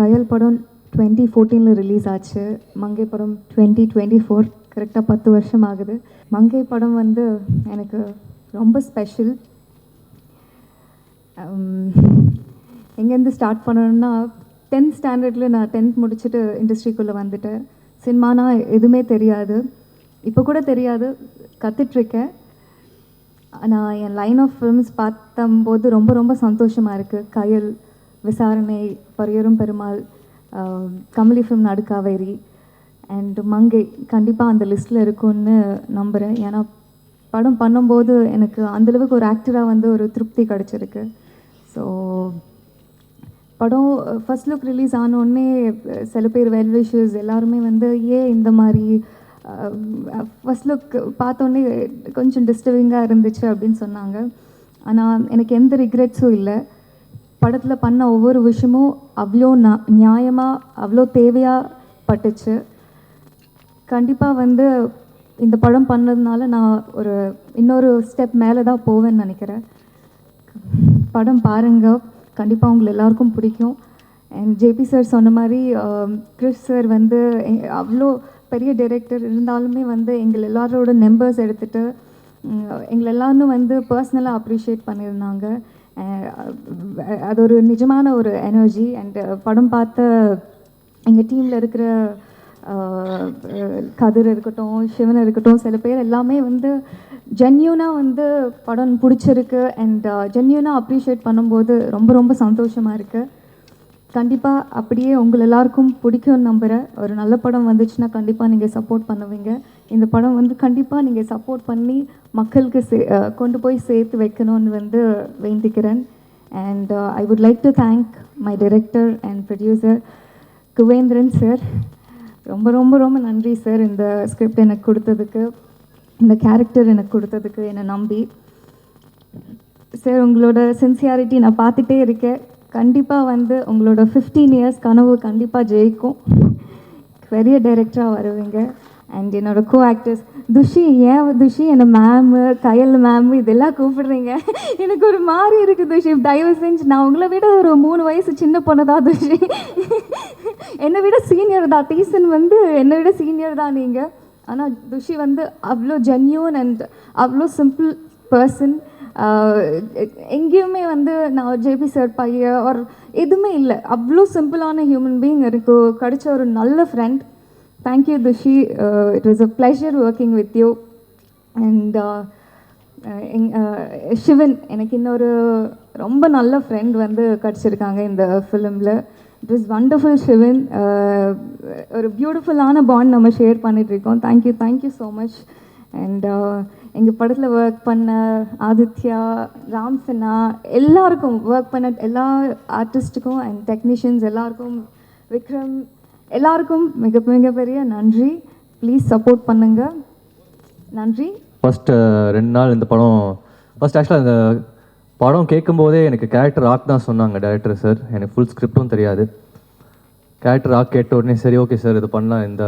கயல் படம் 2014 ரிலீஸ் ஆச்சு. மங்கை படம் 2024, கரெக்டாக 10 வருஷம் ஆகுது. மங்கை படம் வந்து எனக்கு ரொம்ப ஸ்பெஷல். எங்கேருந்து ஸ்டார்ட் பண்ணணும்னா, 10th ஸ்டாண்டர்டில் நான் 10th முடிச்சுட்டு இண்டஸ்ட்ரிக்குள்ளே வந்துட்டேன். சினிமானா எதுவுமே தெரியாது, இப்போ கூட தெரியாது, கற்றுட்ருக்கேன். நான் என் லைன் ஆஃப் ஃபிலிம்ஸ் பார்த்தம்போது ரொம்ப ரொம்ப சந்தோஷமாக இருக்குது. கயல், விசாரணை, பரியரும் பெருமாள், கமலி ஃபிலிம் நடுக்காவேரி அண்ட் மங்கை கண்டிப்பாக அந்த லிஸ்ட்டில் இருக்கும்னு நம்புகிறேன். ஏன்னா படம் பண்ணும்போது எனக்கு அந்தளவுக்கு ஒரு ஆக்டராக வந்து ஒரு திருப்தி கிடச்சிருக்கு. ஸோ படம் ஃபர்ஸ்ட் லுக் ரிலீஸ் ஆனோடனே சில பேர் வெல் விஷஸ் எல்லாருமே வந்து ஏன் இந்த மாதிரி ஃபர்ஸ்ட் லுக் பார்த்தோன்னே கொஞ்சம் டிஸ்டர்பிங்காக இருந்துச்சு அப்படின்னு சொன்னாங்க. ஆனால் எனக்கு எந்த ரிக்ரெட்ஸும் இல்லை. படத்தில் பண்ண ஒவ்வொரு விஷயமும் அவ்வளோ நியாயமாக, அவ்வளோ தேவையாக பட்டுச்சு. கண்டிப்பாக வந்து இந்த படம் பண்ணதுனால நான் ஒரு இன்னொரு ஸ்டெப் மேலே தான் போவேன்னு நினைக்கிறேன். படம் பாருங்கள், கண்டிப்பாக உங்களுக்கு எல்லாருக்கும் பிடிக்கும். அண்ட் ஜேபி சார் சொன்ன மாதிரி கிறிஸ் சார் வந்து அவ்வளோ பெரிய டைரக்டர் இருந்தாலுமே வந்து எங்கள் எல்லாரோட நம்பர்ஸ் எடுத்துகிட்டு எங்களை எல்லாரும் வந்து பர்சனலாக அப்ரிஷியேட் பண்ணியிருந்தாங்க. அது ஒரு நிஜமான ஒரு எனர்ஜி. அண்ட் படம் பார்த்த எங்கள் டீமில் இருக்கிற கதிர் இருக்கட்டும், சிவன் இருக்கட்டும், சில பேர் எல்லாமே வந்து ஜென்யூனாக வந்து படம் பிடிச்சிருக்கு அண்ட் ஜென்யூனாக அப்ரிஷியேட் பண்ணும்போது ரொம்ப ரொம்ப சந்தோஷமாக இருக்குது. கண்டிப்பாக அப்படியே உங்கள் எல்லாருக்கும் பிடிக்கும்னு நம்புகிறேன். ஒரு நல்ல படம் வந்துச்சுன்னா கண்டிப்பாக நீங்கள் சப்போர்ட் பண்ணுவீங்க. இந்த படம் வந்து கண்டிப்பாக நீங்கள் சப்போர்ட் பண்ணி மக்களுக்கு கொண்டு போய் சேர்த்து வைக்கணும்னு வந்து வேண்டிக்கிறேன். And I would like to thank my director and producer Kuvendran sir. ரொம்ப ரொம்ப ரொம்ப நன்றி சார், இந்த ஸ்கிரிப்ட் எனக்கு கொடுத்ததுக்கு, இந்த கேரக்டர் எனக்கு கொடுத்ததுக்கு, என்னை நம்பி. சார் உங்களோட சின்சியாரிட்டி நான் பார்த்துட்டே இருக்கேன். கண்டிப்பாக வந்து உங்களோட 15 இயர்ஸ் கனவு கண்டிப்பாக ஜெயிக்கும். பெரிய டைரக்டராக வருவீங்க. அண்ட் என்னோடய கோ ஆக்டர்ஸ் துஷி, ஏன் துஷி என்னை மேமு, கயல் மேமு இதெல்லாம் கூப்பிடுறீங்க, எனக்கு ஒரு மாதிரி இருக்குது துஷி. தயவு செஞ்சு, நான் உங்களை விட ஒரு 3 வயசு சின்ன பொண்ணு தான் துஷி. என்னை விட சீனியர் தான். டீசன் வந்து என்னை விட சீனியர் தான் நீங்கள். ஆனால் துஷி வந்து அவ்வளோ ஜென்யூன் அண்ட் அவ்வளோ சிம்பிள் பர்சன். எங்கேயுமே வந்து நான் ஜேபி சார் பையன் ஒரு எதுவுமே இல்லை, அவ்வளோ சிம்பிளான ஹியூமன் பீயிங் எனக்கு கிடைச்ச ஒரு நல்ல friend. Thank you Thushi, it was a pleasure working with you. And Sivan, எனக்கு இன்னொரு ரொம்ப நல்ல ஃப்ரெண்ட் வந்து கிடச்சிருக்காங்க இந்த ஃபிலிமில். It was wonderful Sivan. ஒரு பியூட்டிஃபுல்லான பாண்ட் நம்ம ஷேர் பண்ணிகிட்ருக்கோம். Thank you so much. அண்ட் எங்கள் படத்தில் ஒர்க் பண்ண ஆதித்யா, ராம் சின்னா, எல்லாருக்கும் ஒர்க் பண்ண எல்லா ஆர்டிஸ்ட்டுக்கும் அண்ட் டெக்னீஷியன்ஸ் எல்லாருக்கும், விக்ரம், எல்லாருக்கும் மிகப்பெரிய நன்றி. ப்ளீஸ் சப்போர்ட் பண்ணுங்கள். நன்றி. ஃபஸ்ட்டு 2 நாள் இந்த படம் ஆக்சுவலாக இந்த படம் கேட்கும்போதே எனக்கு கேரக்டர் ஆர்க் தான் சொன்னாங்க டைரக்டர் சார். எனக்கு ஃபுல் ஸ்கிரிப்டும் தெரியாது. கேரக்டர் ஆர்க் கேட்ட உடனே சரி ஓகே சார் இது பண்ணலாம், இந்த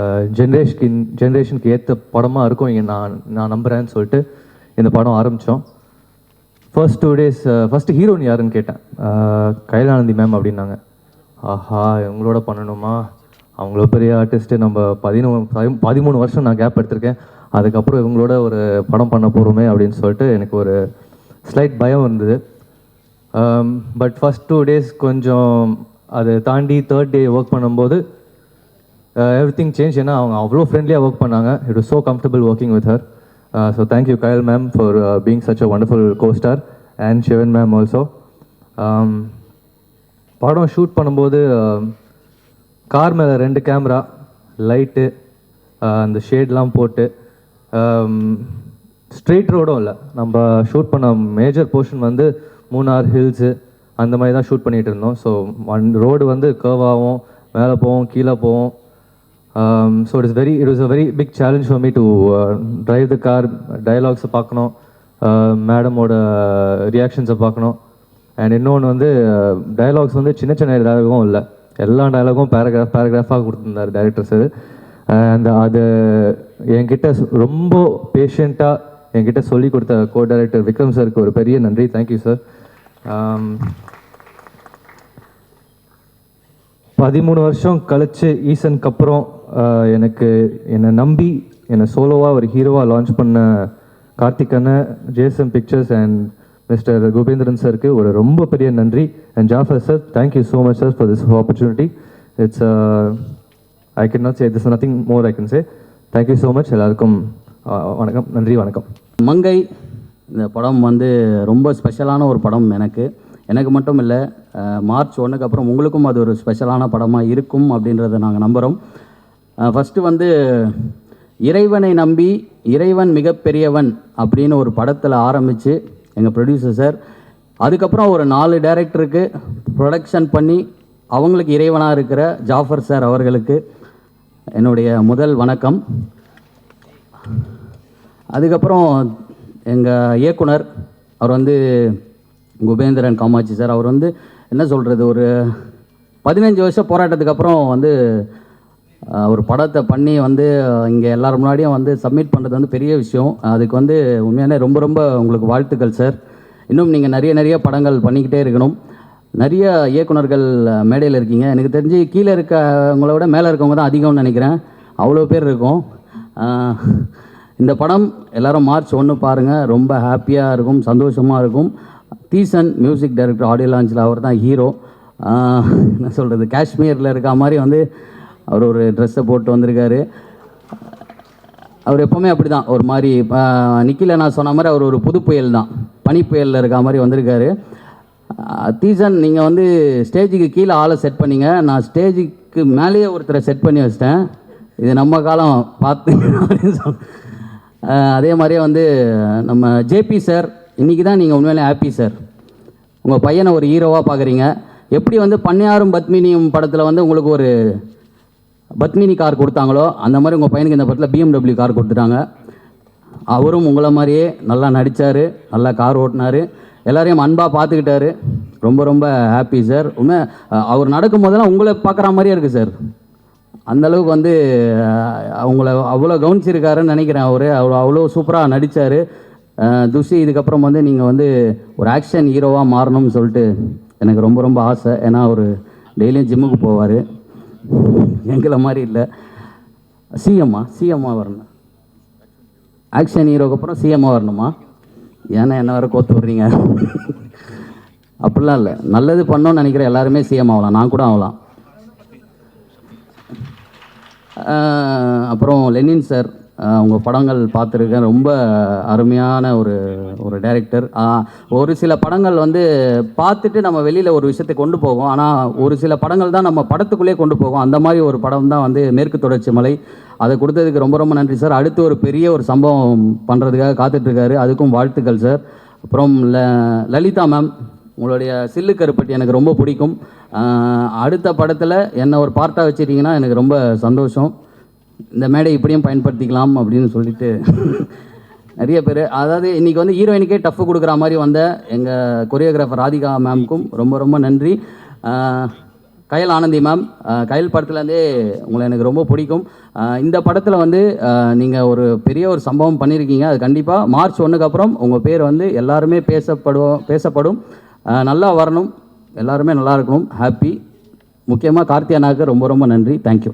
ஜென்ரேஷனுக்கு ஏற்ற படமாக இருக்கும் இங்கே நான் நம்புகிறேன்னு சொல்லிட்டு இந்த படம் ஆரம்பித்தோம். ஃபர்ஸ்ட் 2 days ஃபஸ்ட்டு ஹீரோயின் யாருன்னு கேட்டேன். கைலானந்தி மேம் அப்படின்னாங்க. ஆஹா, இவங்களோட பண்ணணுமா, அவங்கள பெரிய ஆர்டிஸ்ட்டு, நம்ம 13 வருஷம் நான் கேப் எடுத்திருக்கேன், அதுக்கப்புறம் இவங்களோட ஒரு படம் பண்ண போகிறோமே அப்படின்னு சொல்லிட்டு எனக்கு ஒரு ஸ்லைட் பயம் இருந்தது. பட் ஃபஸ்ட் 2 days கொஞ்சம் அதை தாண்டி 3rd day ஒர்க் பண்ணும்போது எவ்ரி திங் சேஞ்ச். ஏன்னா அவங்க அவ்வளோ ஃப்ரெண்ட்லியாக ஒர்க் பண்ணாங்க. It was so comfortable working with her. So thank you Kayal ma'am for being such a wonderful co-star and Sivan ma'am also. படம் ஷூட் பண்ணும்போது கார் மேலே 2 கேமரா, லைட்டு, அந்த ஷேட்லாம் போட்டு, ஸ்ட்ரெயிட் ரோடும் இல்லை. நம்ம ஷூட் பண்ண மேஜர் போர்ஷன் வந்து மூணார் ஹில்ஸு அந்த மாதிரி தான் ஷூட் பண்ணிகிட்டு இருந்தோம். ஸோ ரோடு வந்து கர்வாகவும் மேலே போவோம், கீழே போவோம். So it was a very big challenge for me to drive the car. டயலாக்ஸை பார்க்கணும், மேடமோட ரியாக்ஷன்ஸை பார்க்கணும். அண்ட் இன்னொன்று வந்து டயலாக்ஸ் வந்து சின்ன டயலாகும் இல்லை, எல்லா டயலாகும் பேராகிராஃபாக கொடுத்துருந்தார் டைரக்டர் சார். அண்ட் அது என்கிட்ட ரொம்ப பேஷண்ட்டாக என்கிட்ட சொல்லி கொடுத்த கோ டைரக்டர் விக்ரம் சாருக்கு ஒரு பெரிய நன்றி. Thank you sir. 13 வருஷம் கழிச்சு ஈசனுக்கு அப்புறம் என்னை நம்பி என்னை சோலோவாக ஒரு ஹீரோவாக லான்ச் பண்ண கார்த்திக் அண்ணன், JSM pictures and mister Gopendran சாருக்கு ஒரு ரொம்ப பெரிய நன்றி. அண்ட் Jafar sir, thank you so much sir for this opportunity. It's I can not say this nothing more I can say. Thank you so much. எல்லாருக்கும் வணக்கம், நன்றி, வணக்கம். மங்கை இந்த படம் வந்து ரொம்ப ஸ்பெஷலான ஒரு படம். எனக்கு மட்டும் இல்லை, மார்ச் 1க்கு அப்புறம் உங்களுக்கும் அது ஒரு ஸ்பெஷலான படமாக இருக்கும் அப்படின்றத நாங்கள் நம்புகிறோம். ஃபஸ்ட்டு வந்து இறைவனை நம்பி இறைவன் மிகப்பெரியவன் அப்படின்னு ஒரு படத்தில் ஆரம்பித்து எங்கள் ப்ரொடியூசர் சார், அதுக்கப்புறம் ஒரு 4 டைரக்டருக்கு ப்ரொடக்ஷன் பண்ணி அவங்களுக்கு இறைவனாக இருக்கிற ஜாஃபர் சார் அவர்களுக்கு என்னுடைய முதல் வணக்கம். அதுக்கப்புறம் எங்கள் இயக்குனர் அவர் வந்து குபேந்திரன் காமாட்சி சார். அவர் வந்து என்ன சொல்கிறது, ஒரு 15 வருஷம் போராட்டத்துக்கு அப்புறம் வந்து ஒரு படத்தை பண்ணி வந்து இங்கே எல்லோரும் முன்னாடியும் வந்து சப்மிட் பண்ணுறது வந்து பெரிய விஷயம். அதுக்கு வந்து உண்மையான ரொம்ப ரொம்ப உங்களுக்கு வாழ்த்துக்கள் சார். இன்னும் நீங்கள் நிறைய படங்கள் பண்ணிக்கிட்டே இருக்கணும். நிறைய இயக்குனர்கள் மேடையில் இருக்கீங்க. எனக்கு தெரிஞ்சு கீழே இருக்கவங்கள விட மேலே இருக்கவங்க தான் அதிகம்னு நினைக்கிறேன். அவ்வளோ பேர் இருக்கும். இந்த படம் எல்லோரும் மார்ச் 1 பாருங்கள். ரொம்ப ஹாப்பியாக இருக்கும், சந்தோஷமாக இருக்கும். தீசன் மியூசிக் டைரக்டர், ஆடியோ லான்ச்சில் அவர் தான் ஹீரோ. என்ன சொல்கிறது, காஷ்மீரில் இருக்க மாதிரி வந்து அவர் ஒரு ட்ரெஸ்ஸை போட்டு வந்திருக்காரு. அவர் எப்போவுமே அப்படி தான் ஒரு மாதிரி நிக்கில நான் சொன்ன மாதிரி அவர் ஒரு புது புயல் தான், பனிப்புயலில் இருக்க மாதிரி வந்திருக்காரு. தீசன், நீங்கள் வந்து ஸ்டேஜுக்கு கீழே ஆளை செட் பண்ணிங்க, நான் ஸ்டேஜுக்கு மேலேயே ஒருத்தரை செட் பண்ணி வச்சிட்டேன். இது நம்ம காலம் பார்த்து அப்படின்னு அதே மாதிரியே வந்து நம்ம ஜேபி சார், இன்றைக்கி தான் நீங்கள் உண்மையிலே ஹாப்பி சார். உங்கள் பையனை ஒரு ஹீரோவாக பார்க்குறீங்க. எப்படி வந்து பண்ணையாரும் பத்மினியும் படத்தில் வந்து உங்களுக்கு ஒரு பத்மினி கார் கொடுத்தாங்களோ அந்த மாதிரி உங்கள் பையனுக்கு இந்த படத்தில் BMW கார் கொடுத்துட்டாங்க. அவரும் உங்களை மாதிரியே நல்லா நடித்தார், நல்லா கார் ஓட்டினார், எல்லாரையும் அன்பாக பார்த்துக்கிட்டாரு. ரொம்ப ரொம்ப ஹாப்பி சார். உண்மை அவர் நடக்கும் போதெல்லாம் உங்களை பார்க்குற மாதிரியே இருக்குது சார். அந்தளவுக்கு வந்து அவங்கள அவ்வளோ கவனிச்சிருக்காருன்னு நினைக்கிறேன். அவர் அவ்வளோ சூப்பராக நடித்தார். துஷி, இதுக்கப்புறம் வந்து நீங்கள் வந்து ஒரு ஆக்ஷன் ஹீரோவாக மாறணும்னு சொல்லிட்டு எனக்கு ரொம்ப ரொம்ப ஆசை. ஏன்னா அவர் டெய்லியும் ஜிம்முக்கு போவார், எங்களை மாதிரி இல்லை. சிஎம்மாக வரணும். ஆக்ஷன் ஹீரோக்கு அப்புறம் சிஎம்மாக வரணுமா? ஏன்னா என்ன வேறு கோத்து விட்றீங்க? அப்படிலாம் இல்லை, நல்லது பண்ணோன்னு நினைக்கிற எல்லாருமே சிஎம் ஆகலாம், நான் கூட ஆகலாம். அப்புறம் லெனின் சார், உங்கள் படங்கள் பார்த்துருக்கேன். ரொம்ப அருமையான ஒரு டைரக்டர். ஒரு சில படங்கள் வந்து பார்த்துட்டு நம்ம வெளியில் ஒரு விஷயத்தை கொண்டு போவோம், ஆனால் ஒரு சில படங்கள் தான் நம்ம படத்துக்குள்ளே கொண்டு போவோம். அந்த மாதிரி ஒரு படம் தான் வந்து மேற்கு தொடர்ச்சி மலை. அதை கொடுத்ததுக்கு ரொம்ப ரொம்ப நன்றி சார். அடுத்து ஒரு பெரிய ஒரு சம்பவம் பண்ணுறதுக்காக காத்துட்ருக்காரு, அதுக்கும் வாழ்த்துக்கள் சார். அப்புறம் லலிதா மேம், உங்களுடைய சில்லு கருப்பட்டி எனக்கு ரொம்ப பிடிக்கும். அடுத்த படத்தில் என்னை ஒரு பார்ட்டாக வச்சுட்டிங்கன்னா எனக்கு ரொம்ப சந்தோஷம். இந்த மேடை இப்படியும் பயன்படுத்திக்கலாம் அப்படின்னு சொல்லிட்டு நிறைய பேர், அதாவது இன்றைக்கி வந்து ஹீரோயினுக்கே டஃப் கொடுக்குற மாதிரி வந்த எங்கள் கொரியோகிராஃபர் ராதிகா மேம்க்கும் ரொம்ப ரொம்ப நன்றி. கயல் ஆனந்தி மேம், கயல் படத்துலேருந்தே உங்களை எனக்கு ரொம்ப பிடிக்கும். இந்த படத்தில் வந்து நீங்கள் ஒரு பெரிய ஒரு சம்பவம் பண்ணியிருக்கீங்க. அது கண்டிப்பாக மார்ச் 1க்கு அப்புறம் உங்கள் பேர் வந்து எல்லாருமே பேசப்படும். நல்லா வரணும், எல்லாருமே நல்லா இருக்கணும், ஹாப்பி. முக்கியமாக கார்த்தி அண்ணாவுக்கு ரொம்ப ரொம்ப நன்றி. தேங்க்யூ.